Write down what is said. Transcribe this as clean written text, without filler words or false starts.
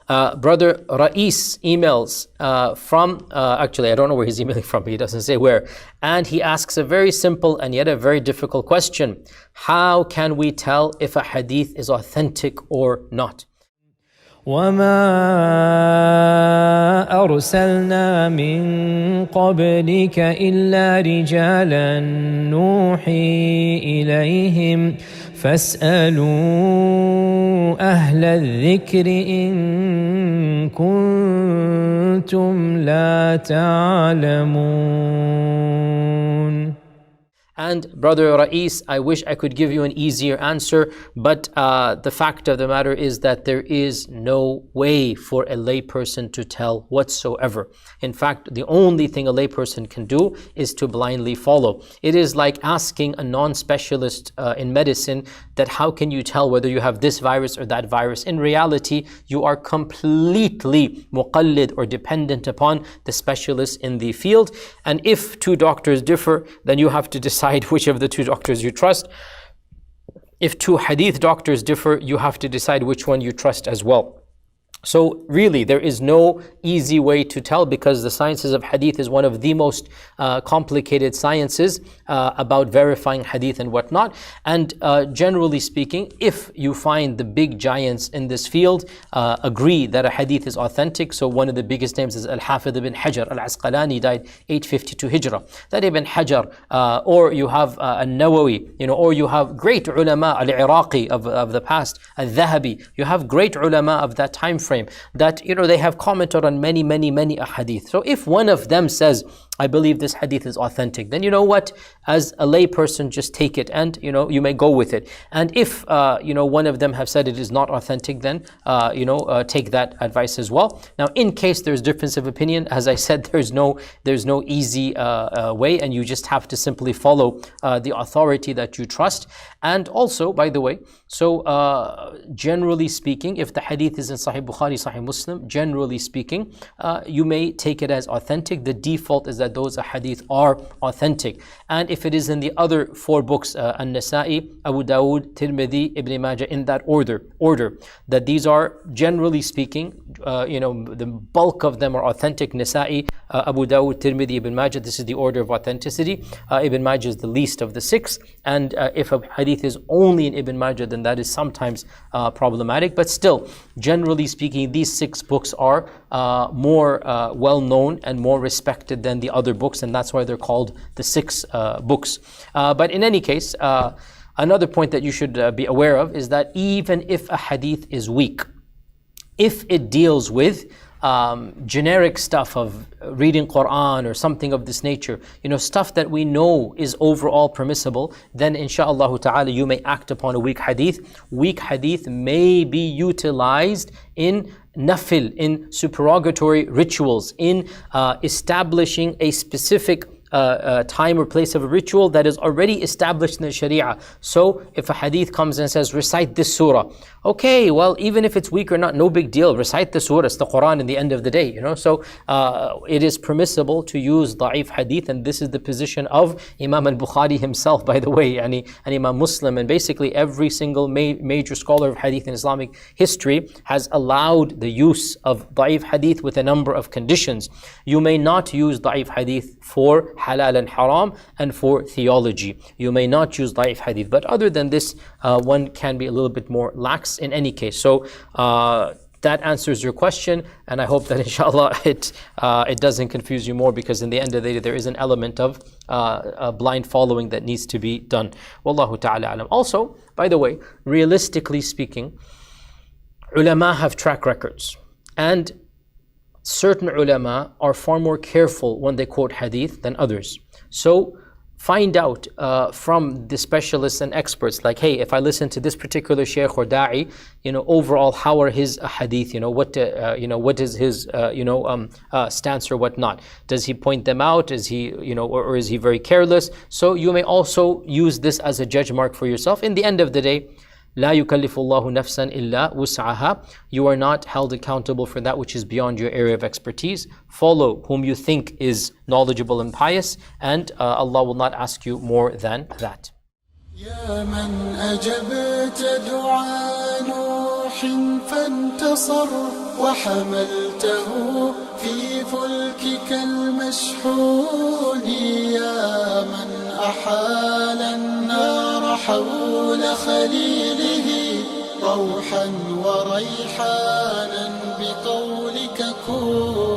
Brother Rais emails from, actually I don't know where he's emailing from, he doesn't say where, and he asks a very simple and yet a very difficult question. How can we tell if a hadith is authentic or not? وما أرسلنا من قبلك إلا رجالا نوحي إليهم فاسألوا أهل الذكر إن كنتم لا تعلمون. And Brother Rais, I wish I could give you an easier answer, but the fact of the matter is that there is no way for a layperson to tell whatsoever. In fact, the only thing a layperson can do is to blindly follow. It is like asking a non-specialist in medicine that how can you tell whether you have this virus or that virus. In reality, you are completely muqallid or dependent upon the specialists in the field. And if two doctors differ, then you have to decide which of the two doctors you trust. If two hadith doctors differ, you have to decide which one you trust as well. So really, there is no easy way to tell, because the sciences of hadith is one of the most complicated sciences about verifying hadith and whatnot. And generally speaking, if you find the big giants in this field agree that a hadith is authentic, so one of the biggest names is Al-Hafidh ibn Hajar Al-Asqalani, died 852 Hijrah. That Ibn Hajar, or you have An-Nawawi, or you have great ulama, Al-Iraqi of the past, Al-Dhahabi, you have great ulama of that time frame that they have commented on many ahadith. So if one of them says, I believe this hadith is authentic, then you know what, as a lay person, just take it and you may go with it. And if one of them have said it is not authentic, then take that advice as well. Now in case there's difference of opinion, as I said, there's no easy way, and you just have to simply follow the authority that you trust. And also, by the way, so generally speaking, if the hadith is in Sahih Bukhari, Sahih Muslim, generally speaking, you may take it as authentic. The default is that those hadith are authentic. And if it is in the other four books, An-Nasa'i, Abu Dawud, Tirmidhi, Ibn Majah, in that order, that these are, generally speaking, the bulk of them are authentic. Nasa'i, Abu Dawud, Tirmidhi, Ibn Majah, this is the order of authenticity. Ibn Majah is the least of the six. And if a hadith is only in Ibn Majah, then that is sometimes problematic. But still, generally speaking, these six books are more well known and more respected than the other books, and that's why they're called the six books. But in any case, another point that you should be aware of is that even if a hadith is weak, if it deals with generic stuff of reading Quran or something of this nature, stuff that we know is overall permissible, then inshaAllah ta'ala you may act upon a weak hadith. Weak hadith may be utilized in nafil, in supererogatory rituals, in establishing a specific time or place of a ritual that is already established in the Sharia. So if a hadith comes and says, recite this surah, okay, well, even if it's weak or not, no big deal, recite the surah, it's the Quran in the end of the day, So it is permissible to use da'if hadith, and this is the position of Imam al-Bukhari himself, by the way, and Imam Muslim, and basically every single major scholar of hadith in Islamic history has allowed the use of da'if hadith with a number of conditions. You may not use da'if hadith for halal and haram and for theology. You may not use da'if hadith, but other than this, one can be a little bit more lax in any case. So that answers your question, and I hope that inshallah it doesn't confuse you more, because in the end of the day there is an element of blind following that needs to be done. Wallahu ta'ala alam. Also, by the way, realistically speaking, ulama have track records, and certain ulama are far more careful when they quote hadith than others. So find out from the specialists and experts, like, hey, if I listen to this particular shaykh or da'i, overall, how are his hadith? What is his stance or whatnot? Does he point them out? Is he or is he very careless? So you may also use this as a judge mark for yourself. In the end of the day, لا يكلف الله نفسا إلا وسعها. You are not held accountable for that which is beyond your area of expertise. Follow whom you think is knowledgeable and pious, and Allah will not ask you more than that. يا من أجبت دعاء نوح فانتصر وحملته في فلكك المشحون يا من أحال النار حول خليله روحا وريحانا بقولك كن